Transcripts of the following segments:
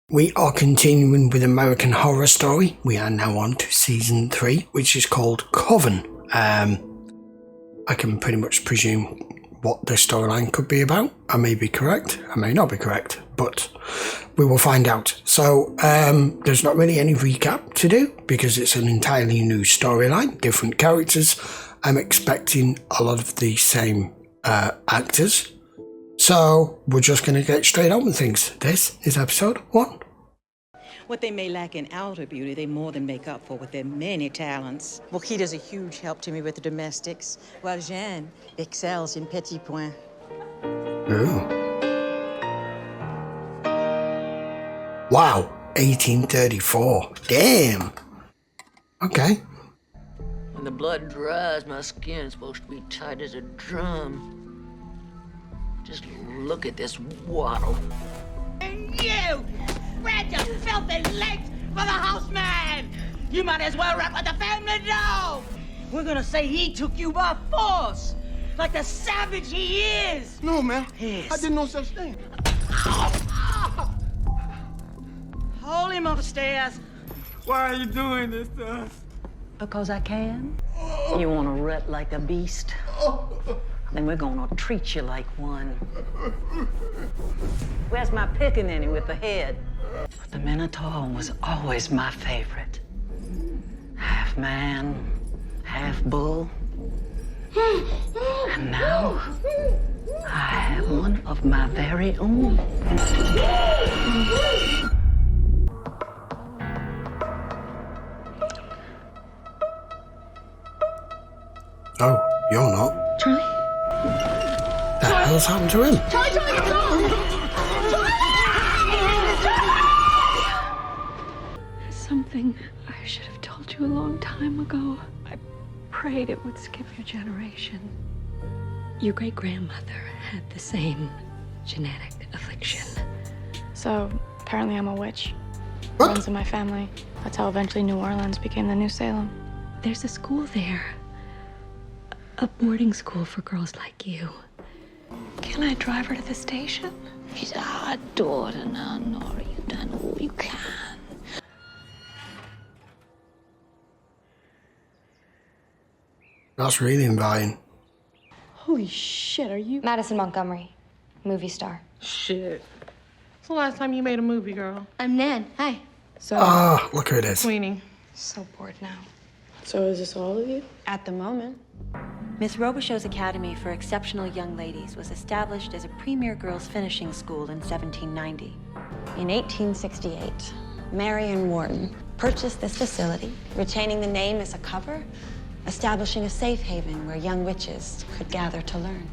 We are continuing with American Horror Story. We are now on to season 3, which is called Coven. I can pretty much presume what the storyline could be about. I may be correct, I may not be correct, but we will find out. So there's not really any recap to do because it's an entirely new storyline, different characters. I'm expecting a lot of the same actors. So we're just going to get straight on with things. This is episode 1. What they may lack in outer beauty, they more than make up for with their many talents. Wakita's a huge help to me with the domestics, while Jeanne excels in petit point. Ooh. Wow, 1834. Damn. Okay. When the blood dries, my skin's supposed to be tight as a drum. Just look at this waddle. And you! Spread your filthy legs for the houseman! You might as well rap with the family dog! We're gonna say he took you by force, like the savage he is! No, man. Yes. I did no such thing. Hold him upstairs. Why are you doing this to us? Because I can? You want to rut like a beast? Then we're gonna treat you like one. Where's my pickaninny with the head? The Minotaur was always my favorite. Half man, half bull. And now, I have one of my very own. Oh, you're not. Charlie? The hell's happened to him? Something I should have told you a long time ago. I prayed it would skip your generation. Your great-grandmother had the same genetic affliction. So, apparently I'm a witch. What? Runs in my family. That's how eventually New Orleans became the new Salem. There's a school there. A boarding school for girls like you. Can I drive her to the station? She's our daughter now, Nora. You've done all you can. That's really inviting. Holy shit, are you? Madison Montgomery, movie star. Shit. When's the last time you made a movie, girl? I'm Nan. Hi. So, Ah, look who it is. Sweeney. so bored now. So is this all of you? At the moment. Miss Robichaud's Academy for Exceptional Young Ladies was established as a premier girls' finishing school in 1790. In 1868, Marion Wharton purchased this facility, retaining the name as a cover, establishing a safe haven where young witches could gather to learn.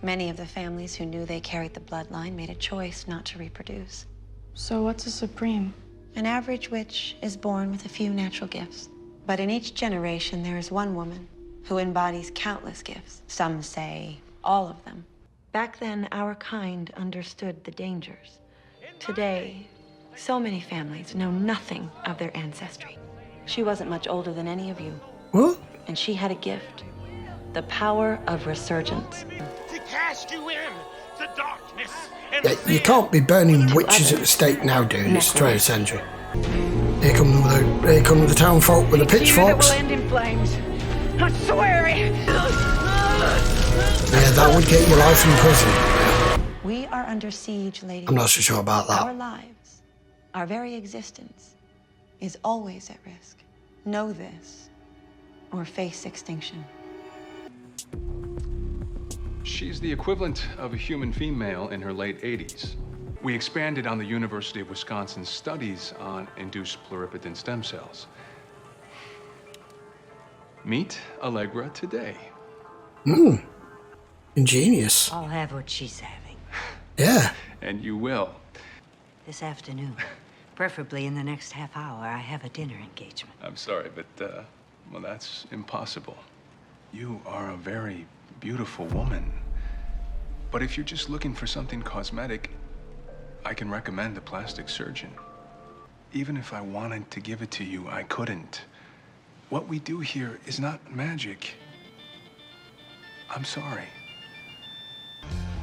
Many of the families who knew they carried the bloodline made a choice not to reproduce. So what's a supreme? An average witch is born with a few natural gifts. But in each generation, there is one woman who embodies countless gifts. Some say all of them. Back then, our kind understood the dangers. Today, so many families know nothing of their ancestry. She wasn't much older than any of you. What? And she had a gift, the power of resurgence. To cast you in the darkness and Yeah, you can't be burning witches at the stake now, dude. It's the 20th century. Here come the town folk with the pitchforks. will end in flames. I swear it. Yeah, that would get your life in prison. We are under siege, ladies. I'm not so sure about Our that. lives, our very existence, is always at risk. Know this, or face extinction. She's the equivalent of a human female in her late 80s. We expanded on the University of Wisconsin's studies on induced pluripotent stem cells. Meet Allegra today. Ingenious. I'll have what she's having Yeah. And you will. this afternoon. Preferably in the next half hour. I have a dinner engagement. I'm sorry, but, well, that's impossible. You are a very beautiful woman. But if you're just looking for something cosmetic, I can recommend a plastic surgeon. Even if I wanted to give it to you, I couldn't. What we do here is not magic. I'm sorry.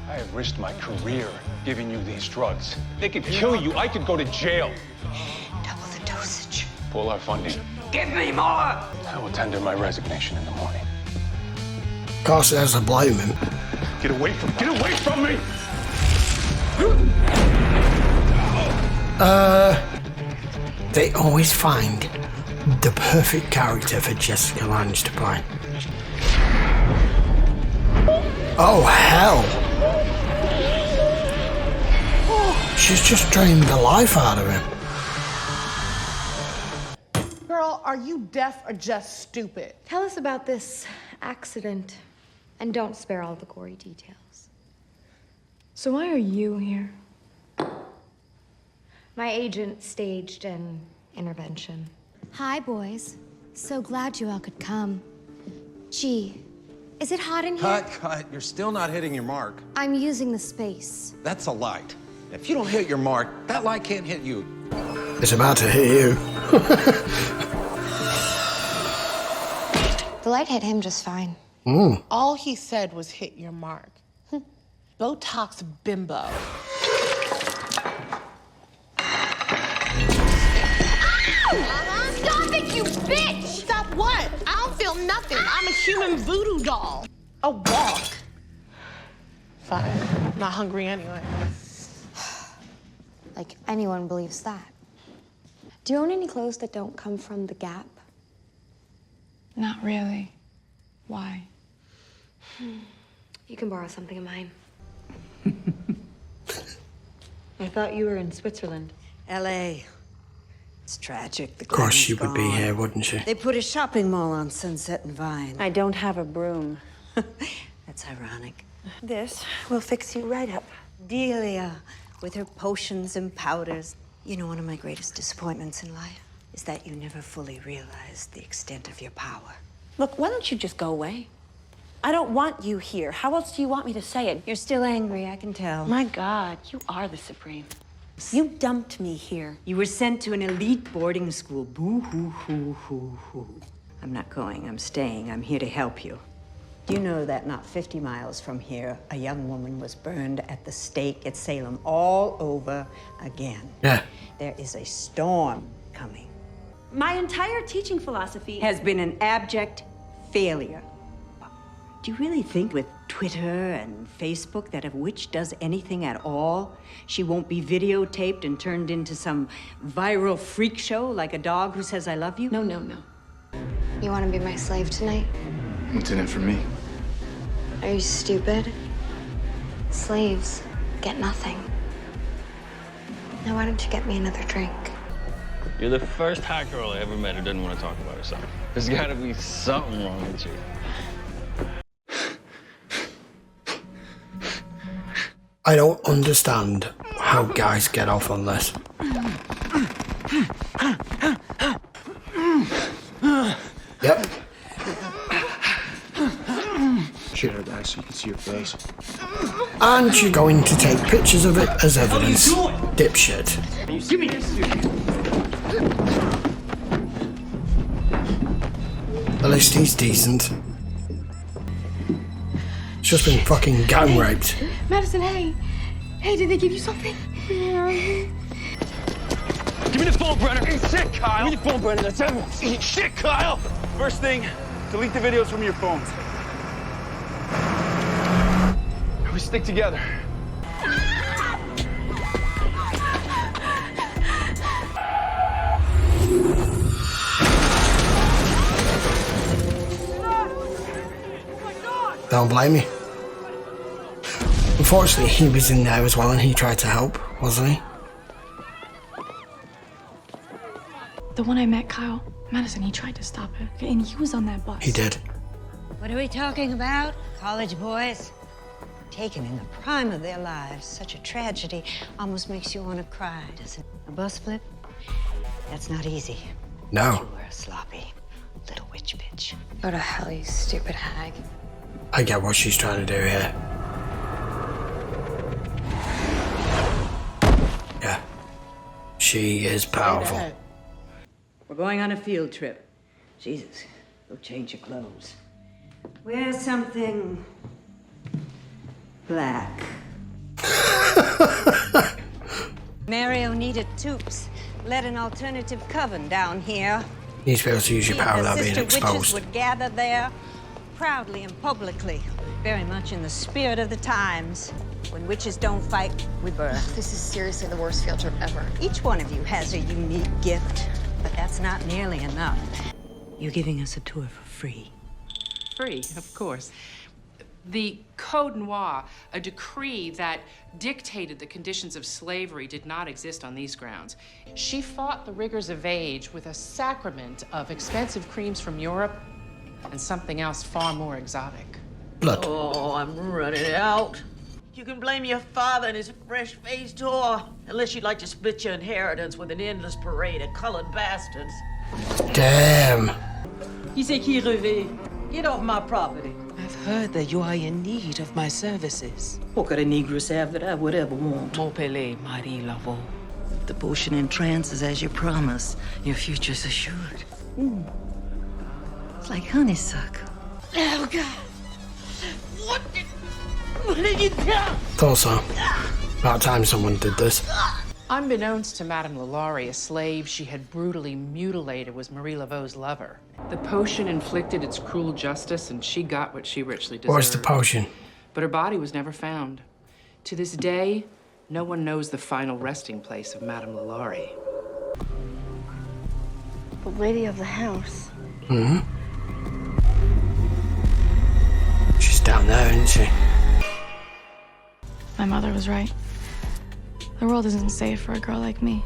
I have risked my career giving you these drugs. They could kill you. I could go to jail. Double the dosage. Pull our funding. Give me more! I will tender my resignation in the morning. Of course, there's a blame him. Get away from me! They always find the perfect character for Jessica Lange to play. Oh, hell! She's just drained the life out of him. Girl, are you deaf or just stupid? Tell us about this accident, and don't spare all the gory details. So why are you here? My agent staged an intervention. Hi, boys. So glad you all could come. Gee, is it hot in here? Cut. You're still not hitting your mark. I'm using the space. That's a light. If you don't hit your mark, that light can't hit you. It's about to hit you. The light hit him just fine. All he said was hit your mark. Botox bimbo. Stop it, you bitch! Stop what? I don't feel nothing. I'm a human voodoo doll. A walk. Fine. Not hungry anyway. Like anyone believes that. Do you own any clothes that don't come from the Gap? Not really. Why? You can borrow something of mine. I thought you were in Switzerland. L.A. It's tragic. The Of course she glam's would be gone. here, wouldn't she? They put a shopping mall on Sunset and Vine. I don't have a broom. That's ironic. This will fix you right up. Delia, with her potions and powders. You know, one of my greatest disappointments in life is that you never fully realized the extent of your power. Look, why don't you just go away? I don't want you here. How else do you want me to say it? You're still angry, I can tell. My God, you are the Supreme. You dumped me here. You were sent to an elite boarding school. Boo-hoo-hoo-hoo-hoo. I'm not going, I'm staying. I'm here to help you. Do you know that not 50 miles from here, a young woman was burned at the stake at Salem all over again? Yeah. There is a storm coming. My entire teaching philosophy Has been an abject failure. Do you really think with Twitter and Facebook that if a witch does anything at all, she won't be videotaped and turned into some viral freak show like a dog who says, I love you? No, no, no. You want to be my slave tonight? What's in it for me? Are you stupid? Slaves get nothing. Now why don't you get me another drink? You're the first hot girl I ever met who doesn't want to talk about herself. There's gotta be something wrong with you. I don't understand how guys get off on this. Yep. Share that so you can see your face. And you're going to take pictures of it as evidence. Dipshit. Give me this dude. At least he's decent. He's just been fucking gang raped. Madison, hey. Hey, did they give you something? Give me the phone, Brenner. Eat shit, Kyle. Give me the phone, Brenner. That's evidence. Eat shit, Kyle. First thing, delete the videos from your phone. We stick together. Don't blame me. Unfortunately, he was in there as well and he tried to help, wasn't he? The one I met, Kyle. Madison, he tried to stop it. And he was on that bus. He did. What are we talking about? College boys? Taken in the prime of their lives. Such a tragedy almost makes you want to cry, doesn't it? A bus flip? That's not easy. No. You were a sloppy little witch bitch. Go to hell, you stupid hag. I get what she's trying to do here. Yeah. She is powerful. We're going on a field trip. Jesus, go change your clothes. Wear something black. Mario needed Toops, led an alternative coven down here. You need to be able to use your power without being Sister witches exposed. would gather there, proudly and publicly, very much in the spirit of the times. When witches don't fight, we birth. This is seriously the worst field trip ever. Each one of you has a unique gift, but that's not nearly enough. You're giving us a tour for free. Free, of course. The Code Noir, a decree that dictated the conditions of slavery, did not exist on these grounds. She fought the rigors of age with a sacrament of expensive creams from Europe and something else far more exotic. Blood. Oh, I'm running out. You can blame your father and his fresh-faced whore, unless you'd like to split your inheritance with an endless parade of colored bastards. Damn. Qui c'est qui rêvait? Get off my property. I've heard that you are in need of my services. What could a negress have that I would ever want? Mopele, Marie Lavo. The potion entrances as you promised. Your future's assured. It's like honeysuckle. Oh, God. What did you do? Thought so. About time someone did this. Unbeknownst to Madame Lalaurie, a slave she had brutally mutilated was Marie Laveau's lover. The potion inflicted its cruel justice, and she got what she richly deserved. What's the potion? But her body was never found. To this day, no one knows the final resting place of Madame Lalaurie. The lady of the house. Mm-hmm. She's down there, isn't she? My mother was right. The world isn't safe for a girl like me.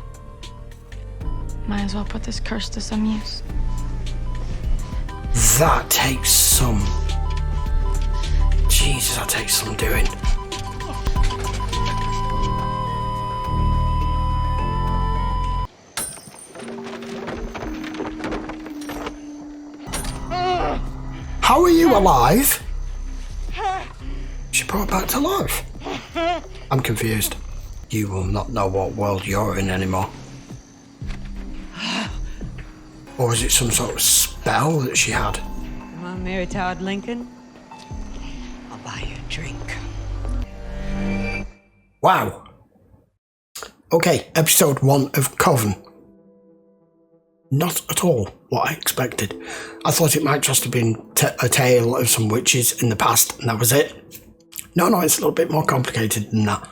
Might as well put this curse to some use. That takes some... Jesus, that takes some doing. How are you alive? She brought back to life. I'm confused. You will not know what world you're in anymore. Or is it some sort of spell that she had? Come on, Mary Todd Lincoln. I'll buy you a drink. Wow. Okay, episode 1 of Coven. Not at all what I expected. I thought it might just have been a tale of some witches in the past, and that was it. No, it's a little bit more complicated than that.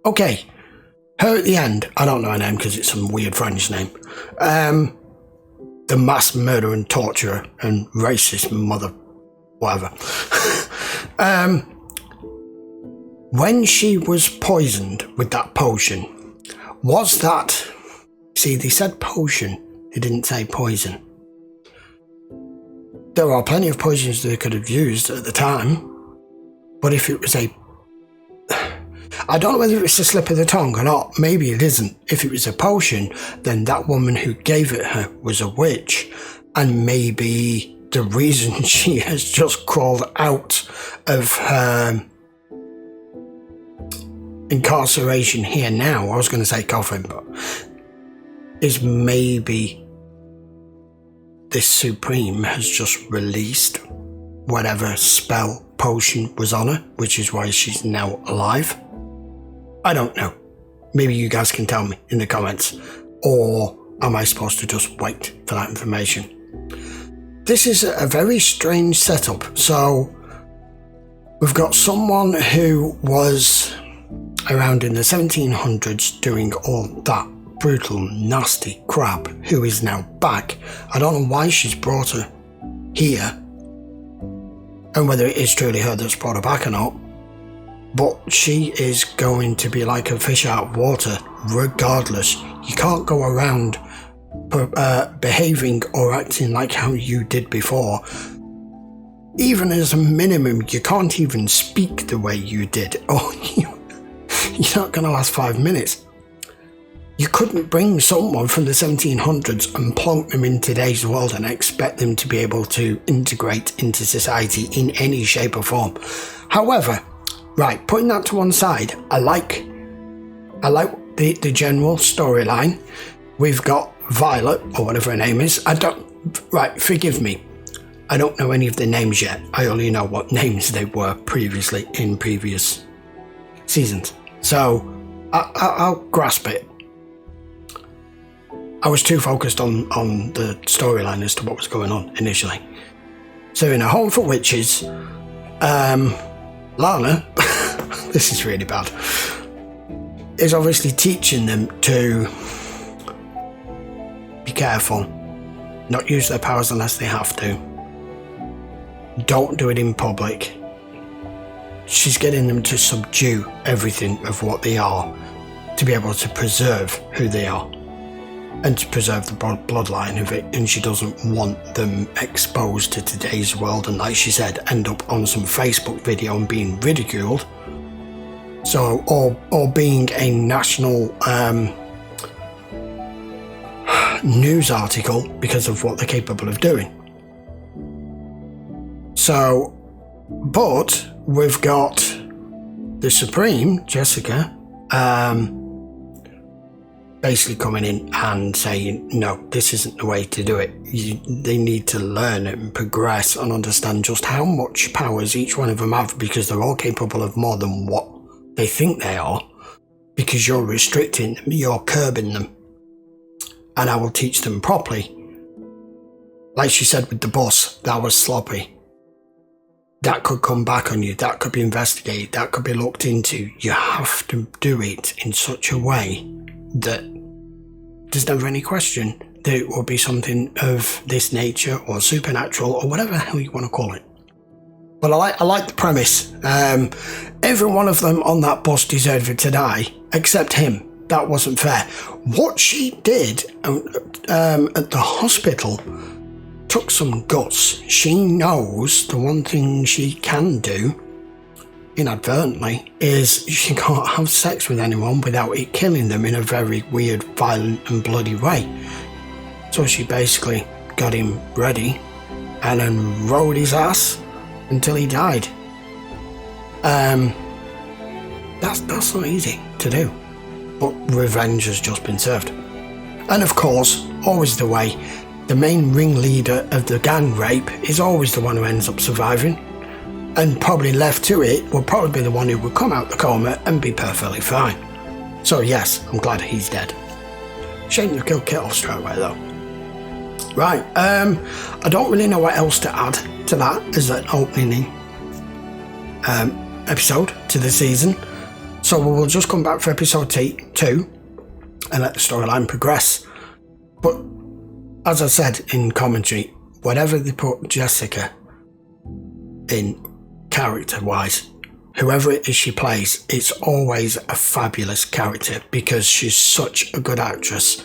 Okay, her at the end, I don't know her name because it's some weird French name. The mass murderer and torturer and racist mother, whatever. When she was poisoned with that potion, was that... See, they said potion, they didn't say poison. There are plenty of poisons they could have used at the time, but if it was a... I don't know whether it's a slip of the tongue or not, maybe it isn't. If it was a potion, then that woman who gave it her was a witch, and maybe the reason she has just crawled out of her incarceration here now, I was going to say coffin, but is maybe this Supreme has just released whatever spell potion was on her, which is why she's now alive. I don't know. Maybe you guys can tell me in the comments, or am I supposed to just wait for that information? This is a very strange setup. So we've got someone who was around in the 1700s doing all that brutal, nasty crap, who is now back. I don't know why she's brought her here, and whether it is truly her that's brought her back or not, but she is going to be like a fish out of water regardless. You can't go around behaving or acting like how you did before. Even as a minimum, you can't even speak the way you did, or you're not going to last 5 minutes. You couldn't bring someone from the 1700s and plonk them in today's world and expect them to be able to integrate into society in any shape or form. However, right, putting that to one side, I like the general storyline. We've got Violet, or whatever her name is. Right, forgive me. I don't know any of the names yet. I only know what names they were previously in previous seasons. So, I'll grasp it. I was too focused on the storyline as to what was going on initially. So in a home for witches, Lana, this is really bad, is obviously teaching them to be careful, not use their powers unless they have to, don't do it in public. She's getting them to subdue everything of what they are to be able to preserve who they are and to preserve the bloodline of it, and she doesn't want them exposed to today's world and, like she said, end up on some Facebook video and being ridiculed. So, or being a national news article because of what they're capable of doing. So, but we've got the Supreme, Jessica, basically coming in and saying, no, this isn't the way to do it. They need to learn and progress and understand just how much powers each one of them have, because they're all capable of more than what they think they are, because you're restricting them, you're curbing them. And I will teach them properly. Like she said with the bus, that was sloppy. That could come back on you, that could be investigated, that could be looked into. You have to do it in such a way that there's never any question that it will be something of this nature or supernatural or whatever the hell you want to call it. But I like the premise. Every one of them on that bus deserved to die, except him. That wasn't fair. What she did at the hospital took some guts. She knows the one thing she can do, inadvertently, is she can't have sex with anyone without it killing them in a very weird, violent and bloody way. So she basically got him ready and then rode his ass until he died. That's not easy to do, but revenge has just been served. And of course, always the way, the main ringleader of the gang rape is always the one who ends up surviving, and probably left to it will probably be the one who would come out the coma and be perfectly fine. So yes, I'm glad he's dead. Shame to kill Kit off straight away though. Right, I don't really know what else to add to that as an opening episode to the season. So we will just come back for episode 2 and let the storyline progress. But as I said in commentary, whatever they put Jessica in character-wise, whoever it is she plays, it's always a fabulous character because she's such a good actress.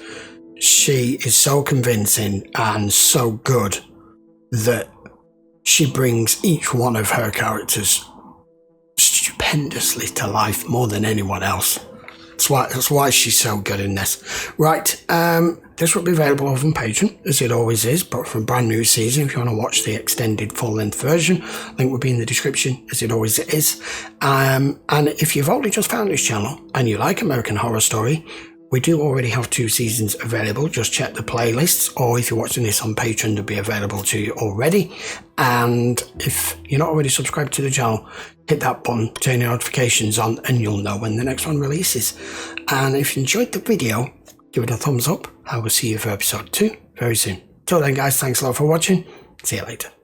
She is so convincing and so good that she brings each one of her characters stupendously to life more than anyone else. That's why she's so good in this. Right, this will be available over on Patreon, as it always is, but for a brand new season, if you want to watch the extended full-length version, link will be in the description, as it always is. And if you've only just found this channel and you like American Horror Story, we do already have 2 seasons available. Just check the playlists, or if you're watching this on Patreon, they'll be available to you already. And if you're not already subscribed to the channel, hit that button, turn your notifications on, and you'll know when the next one releases. And if you enjoyed the video, give it a thumbs up. I will see you for episode 2 very soon. Till then, guys, thanks a lot for watching. See you later.